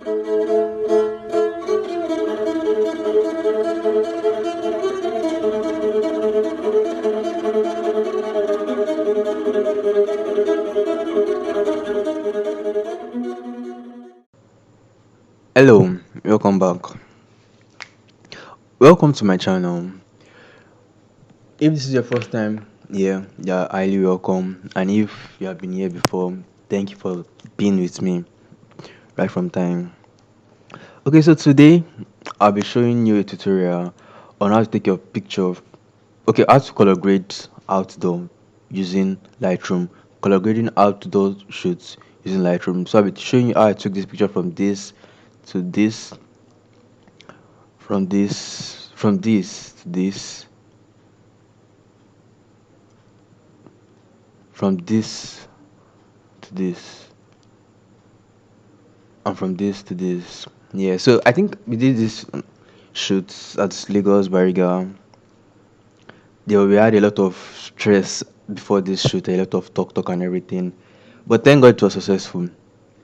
Hello, welcome back. Welcome to my channel. If this is your first time here, you're highly welcome. And if you have been here before, thank you for being with me right from time. Okay, so today I'll be showing you a tutorial on how to take your picture. Okay, how to color grade outdoor using Lightroom. Color grading outdoor shoots using Lightroom. So I'll be showing you how I took this picture from this to this, from this to this, from this to this, and from this to this. Yeah, so I think we did this shoots at Lagos Bariga. We had a lot of stress before this shoot, a lot of talk and everything. But thank God it was successful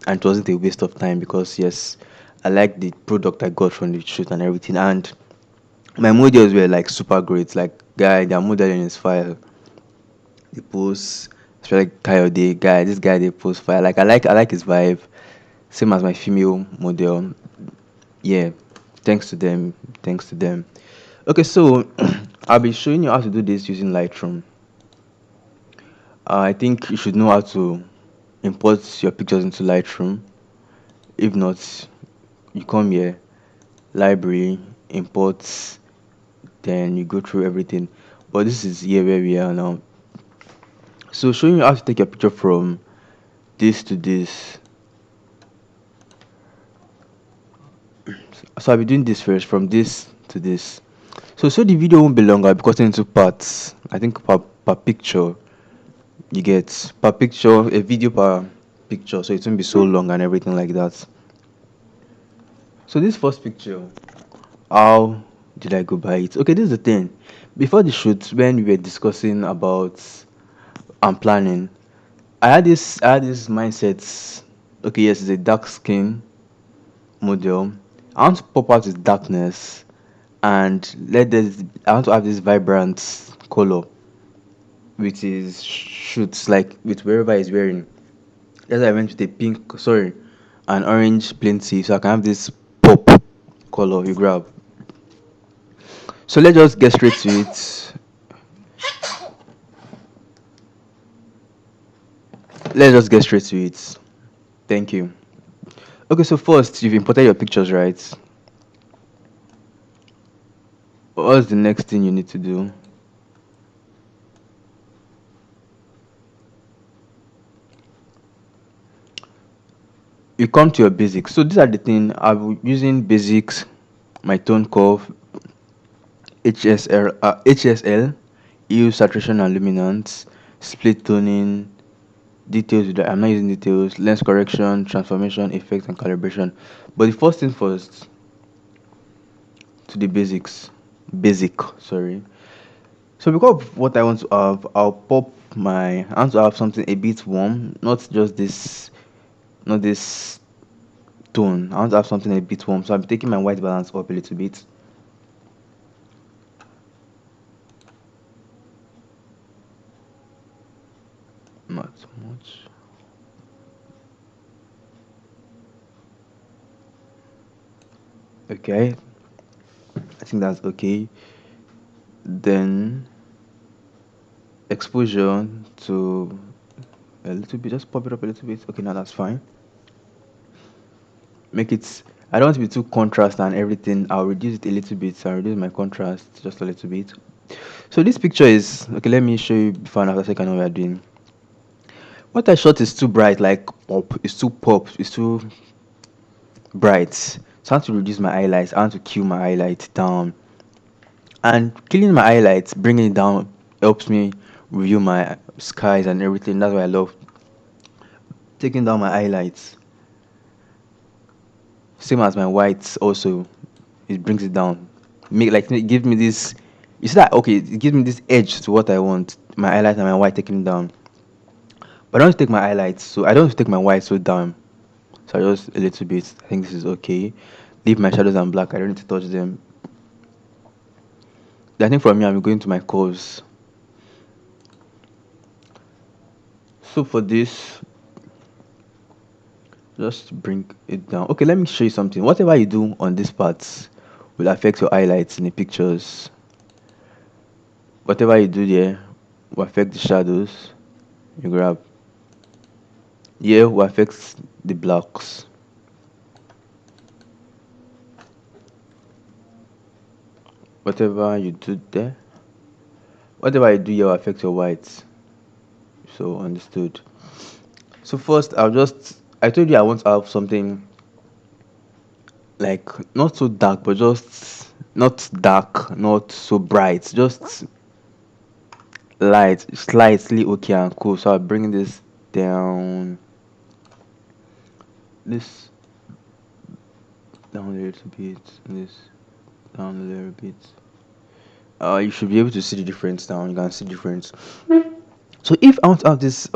and it wasn't a waste of time because yes, I like the product I got from the shoot and everything. And my models were like super great. Like guy, their modeling is fire. The post, especially Coyote guy. This guy they post fire. Like I like his vibe. Same as my female model. Yeah, thanks to them. Thanks to them. Okay, so I'll be showing you how to do this using Lightroom. I think you should know how to import your pictures into Lightroom. If not, you come here, library, imports, then you go through everything. But this is here where we are now. So showing you how to take your picture from this to this. So I'll be doing this first, from this to this. So the video won't be longer because into parts. I think per picture you get per picture, a video per picture, so it won't be so long and everything like that. So this first picture, how did I go by it? Okay, this is the thing. Before the shoot, when we were discussing about and planning, I had this mindset. Okay, yes, it's a dark skin model. I want to pop out with darkness and I want to have this vibrant color with his shoots, like with wherever he's wearing. That's why I went with a pink, sorry, an orange plain tee, so I can have this pop color you grab. So let's just get straight to it. Let's just get straight to it. Thank you. Okay, so first you've imported your pictures, right? What's the next thing you need to do? You come to your basics. So these are the thing I'm using basics, my tone curve, HSL, hue, saturation and luminance, split toning, details. I'm not using details, lens correction, transformation, effect, and calibration. But the first thing first, to the basics. Basic, sorry. So because of what I want to have, I want to have something a bit warm, not this tone. I want to have something a bit warm. So I'm taking my white balance up a little bit. Not much. Okay, I think that's okay. Then exposure to a little bit, just pop it up a little bit. Okay, now that's fine. Make it, I don't want to be too contrast and everything. I'll reduce it a little bit. So I'll reduce my contrast just a little bit. So this picture is okay. Let me show you before and after so you can know what we're doing. What I shot is too bright, like pop. It's too pop. It's too bright. So I want to reduce my highlights. I want to kill my highlights down. And killing my highlights, bringing it down, helps me review my skies and everything. That's why I love taking down my highlights. Same as my whites also, it brings it down. It gives me this. You see that? Okay, it gives me this edge to what I want. My highlight and my white taken down. But I don't want to take my highlights, so I don't want to take my white so down. So I just a little bit. I think this is okay. Leave my shadows and black. I don't need to touch them. I think from here I'm going to my curves. So for this, just bring it down. Okay, let me show you something. Whatever you do on this part will affect your highlights in the pictures. Whatever you do there will affect the shadows. You grab here will affect the blacks. Whatever you do there, whatever you do here will affect your whites. So understood. So first, I told you I want to have something like not so dark, but just not dark, not so bright, just light, slightly okay and cool. So I'll bring this down, this down a little bit, this down a little bit. You should be able to see the difference now. You can see the difference. So if I want to have this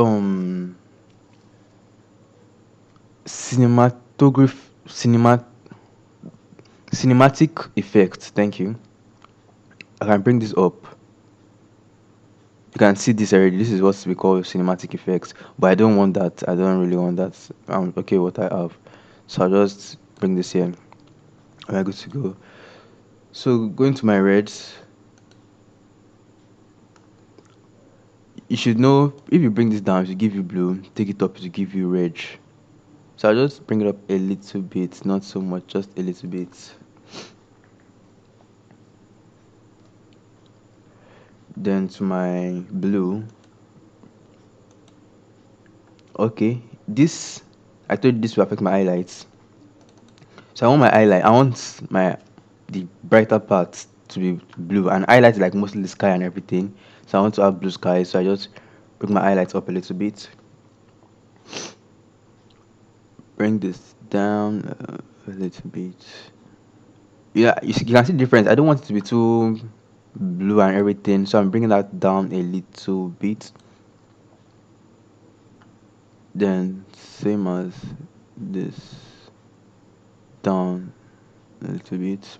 cinematograph cinema cinematic effect, thank you. I can bring this up. You can see this already. This is what we call cinematic effects, but I don't want that. I don't really want that. I'm okay with what I have, so I'll just bring this here. Am I good to go? So going to my reds, you should know if you bring this down, it will give you blue. Take it up, it will give you red. So I'll just bring it up a little bit, not so much, just a little bit. Then to my blue. Okay, this I told you this will affect my highlights. So I want my highlight. I want my the brighter part to be blue, and highlight is like mostly the sky and everything. So I want to have blue sky. So I just bring my highlights up a little bit. Bring this down a little bit. Yeah, you can see the difference. I don't want it to be too blue and everything, so I'm bringing that down a little bit. Then same as this, down a little bit.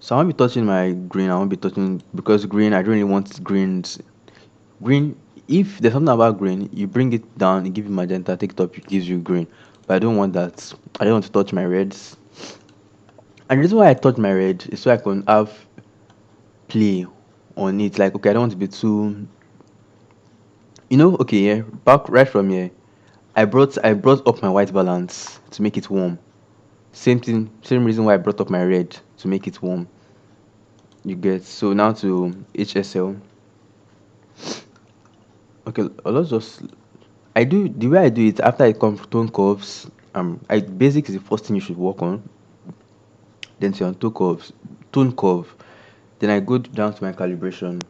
So I won't be touching my green. I won't be touching because green. I don't really want greens. Green. If there's something about green, you bring it down, you give you magenta, take it up, it gives you green. But I don't want that. I don't want to touch my reds. And the reason why I touch my red is so I can have play on it. Like okay, I don't want to be too. Okay, yeah. Back right from here, I brought up my white balance to make it warm. Same thing, same reason why I brought up my red to make it warm. You get so now to HSL. Okay, let's just I do the way I do it after I come tone curves. I basic is the first thing you should work on. Then say on tone curve. Then I go down to my calibration.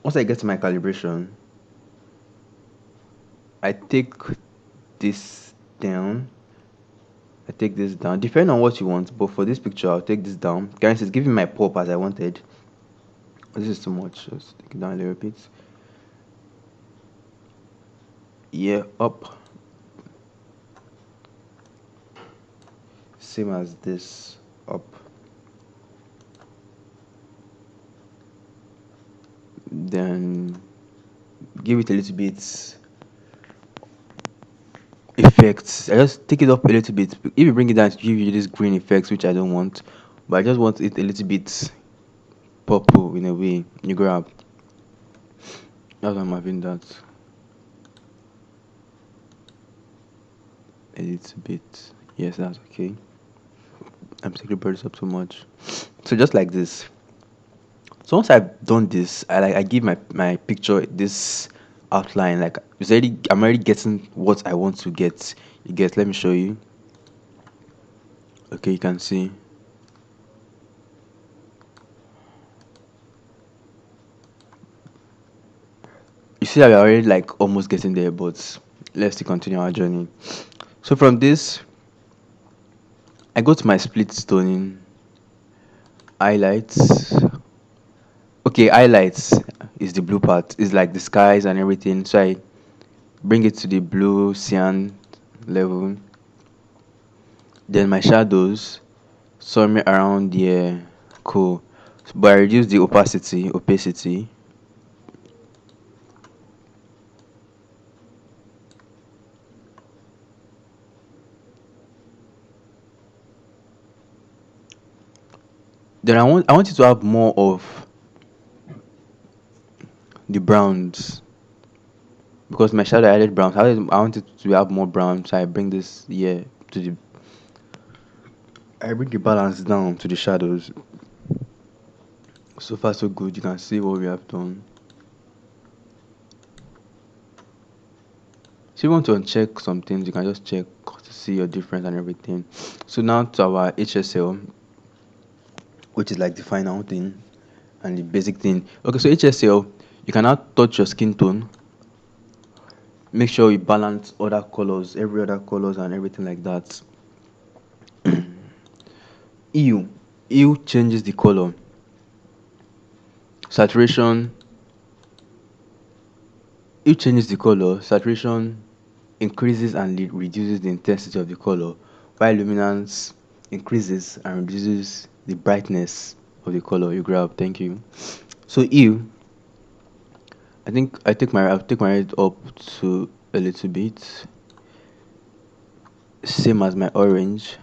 Once I get to my calibration, I take this down. I take this down, depending on what you want. But for this picture, I'll take this down. Guys, it's giving my pop as I wanted. This is too much. Just take it down a little bit. Yeah, up. Same as this, up. Then give it a little bit effects. I just take it up a little bit. If you bring it down, it give you this green effects, which I don't want. But I just want it a little bit purple in a way. You grab. That's why I'm having that. A little bit. Yes, that's okay. I'm taking birds up too much. So just like this. So once I've done this, I give my picture this outline. Like I'm already getting what I want to get. You get. Let me show you. Okay, you can see. You see that we're already like almost getting there, but let's still continue our journey. So from this, I go to my split stoning highlights. Okay, highlights is the blue part. It's like the skies and everything. So I bring it to the blue cyan level. Then my shadows, somewhere around there, cool. But I reduce the opacity. Then I want you to have more of the browns, because my shadow added browns. I want it to have more brown, so I bring this here to the I bring the balance down to the shadows. So far so good. You can see what we have done. So if you want to uncheck some things, you can just check to see your difference and everything. So now to our HSL, which is like the final thing and the basic thing. Okay, so HSL, you can now touch your skin tone. Make sure you balance other colors, every other colors and everything like that. Hue changes the color. Saturation, hue changes the color. Saturation increases and reduces the intensity of the color, while luminance increases and reduces the brightness of the color you grab. Thank you. So hue, I think I'll take my red up to a little bit, same as my orange.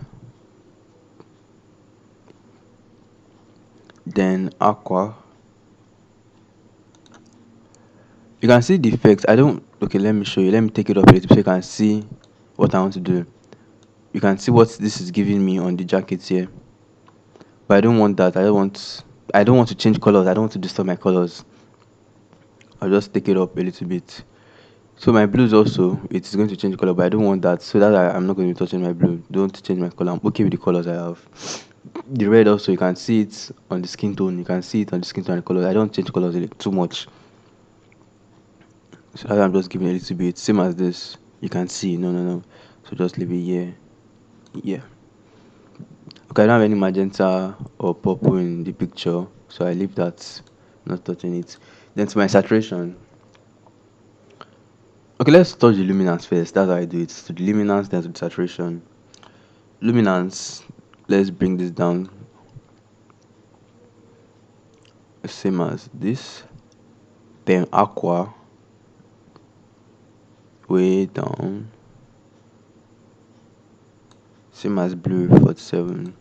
Then aqua. You can see the effects. I don't. Okay, let me show you. Let me take it up a little so you can see what I want to do. You can see what this is giving me on the jacket here. But I don't want that. I don't want to change colors. I don't want to disturb my colors. I'll just take it up a little bit. So my blues also, it's going to change color, but I don't want that. So that I'm not going to be touching my blue. Don't change my color. I'm okay with the colors I have. The red also, you can see it on the skin tone. You can see it on the skin tone and colors. I don't change colors too much. So I'm just giving a little bit. Same as this. You can see. No. So just leave it here. Yeah. Okay, I don't have any magenta or purple in the picture, so I leave that, not touching it. Then to my saturation. Okay, let's touch the luminance first. That's how I do it. To the luminance, then to the saturation. Luminance, let's bring this down. Same as this. Then aqua, way down. Same as blue 47.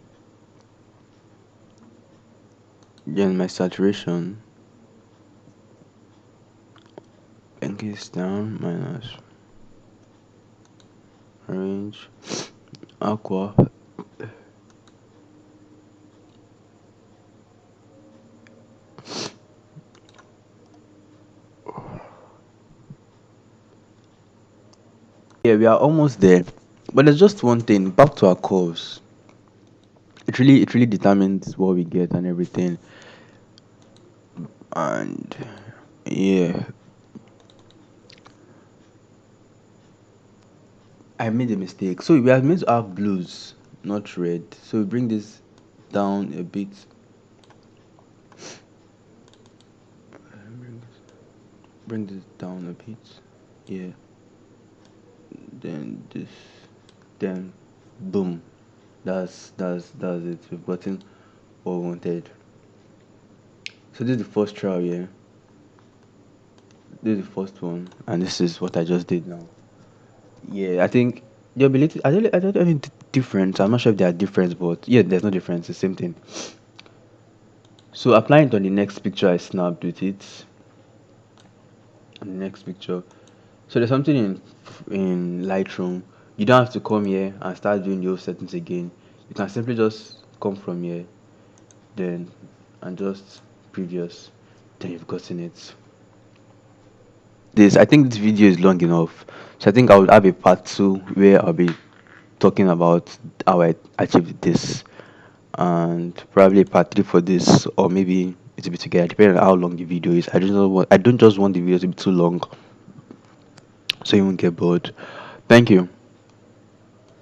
Then my saturation. Increase down minus orange, aqua. Yeah, we are almost there. But there's just one thing. Back to our course. It really determines what we get and everything. And yeah, I made a mistake. So we are meant to have blues, not red. So we bring this down a bit. Bring this down a bit. Yeah. Then this. Then boom. That's it. We've gotten what we wanted. So this is the first trial, yeah. This is the first one, and this is what I just did now. Yeah, I think the ability. I don't have any difference. I'm not sure if there are difference, but yeah, there's no difference. It's the same thing. So applying it on the next picture I snapped with it. On the next picture. So there's something in Lightroom. You don't have to come here and start doing your settings again. You can simply just come from here, then and just previous. Then you've gotten it. This I think this video is long enough. So I think I will have a part two where I'll be talking about how I achieved this, and probably a part three for this, or maybe it's a bit together depending on how long the video is. I don't just want the video to be too long so you won't get bored. Thank you.